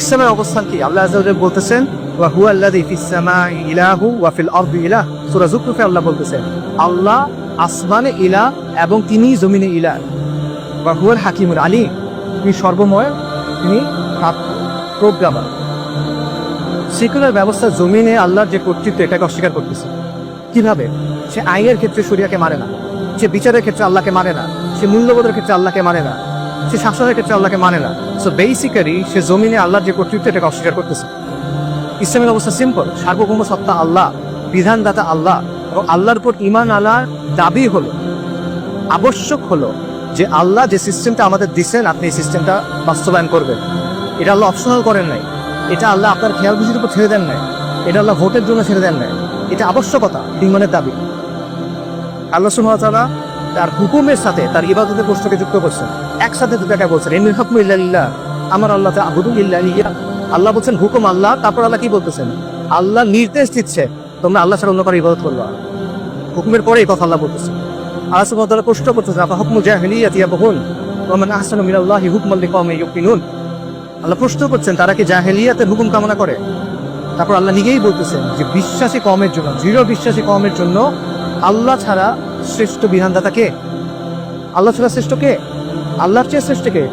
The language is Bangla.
ইসলামের অবস্থান কি? আল্লাহ আযজা ওয়া জাল্লা বলতেছেন ওয়া হুয়া আল্লাযী ফিস সামাই ইলাহু ওয়া ফিল আরদি ইলাহ। সূরা যুখরুফে আল্লাহ বলতেছেন আল্লাহ আসমানে ইলাহ এবং তিনি জমিনে ইলাহ। ওয়া হুয়াল হাকিমুল আলীম, তিনি সর্বময়, তিনি প্রোগ্রামার। সেকুলার ব্যবস্থা জমিনে আল্লাহর যে কর্তৃত্ব এটাকে অস্বীকার করতেছে। কিভাবে? সে আইনের ক্ষেত্রে শরিয়াকে মানে না, সে বিচারের ক্ষেত্রে আল্লাহকে মানে না, সে মূল্যবোধের ক্ষেত্রে আল্লাহকে মানে না, সে শাসনের ক্ষেত্রে আল্লাহকে মানে না। সো বেসিক্যালি সে জমিনে আল্লাহর যে কর্তৃত্ব এটাকে অস্বীকার করতেছে। ইসলামের অবস্থা সিম্পল, সার্বভৌম সত্তা আল্লাহ, বিধানদাতা আল্লাহ, এবং আল্লাহর উপর ঈমান আনার দাবি হলো, আবশ্যক হলো যে আল্লাহ যে সিস্টেমটা আমাদের দিচ্ছেন আপনি এই সিস্টেমটা বাস্তবায়ন করবেন। এটা আল্লাহ অপশনাল করেন নাই, এটা আল্লাহ আপনার খেয়াল বুঝির উপর ছেড়ে দেন নাই, এটা আল্লাহ ভোটের জন্য ছেড়ে দেন নাই, এটা আবশ্যকতা, ঈমানের দাবি। আল্লাহ সুবহানাহু ওয়া তাআলা তার হুকুমের সাথে তার ইবাদতের প্রশ্নকে যুক্ত করছেন, একসাথে দুটাকে বলছেন ইনিল হুকমু ইল্লা লিল্লাহ, আমার আল্লাহ তা'বুদু ইল্লা ইয়্যাহ। আল্লাহ বলছেন হুকুম আল্লাহ, তারপর আল্লাহ কি বলতেছেন? আল্লাহ নির্দেশ দিচ্ছে তোমরা আল্লাহ ছাড়া অন্য কারো ইবাদত করবে না। হুকুমের পরে এই কথা আল্লাহ বলতেছেন। আল্লাহ সুবহানাহু ওয়া তাআলা প্রশ্ন করতেছেন আফা হুকমুল জাহিলিয়াতি ইয়াবগুন ওয়া মান আহসানু মিনাল্লাহি হুকমান লিকাওমিন ইউকিনুন। আল্লাহ প্রশ্ন করছেন তারা কি জাহেলিয়াতের হুকুম কামনা করে? তারপর আল্লাহ নিজেই বলতেছেন যে বিশ্বাসী কওমের জন্য, দৃঢ় বিশ্বাসী কওমের জন্য আল্লাহ ছাড়া শ্রেষ্ঠ বিধানদাতা কে? আল্লাহ ছাড়া শ্রেষ্ঠ কে? আল্লাহর চেয়ে শ্রেষ্ঠ কে?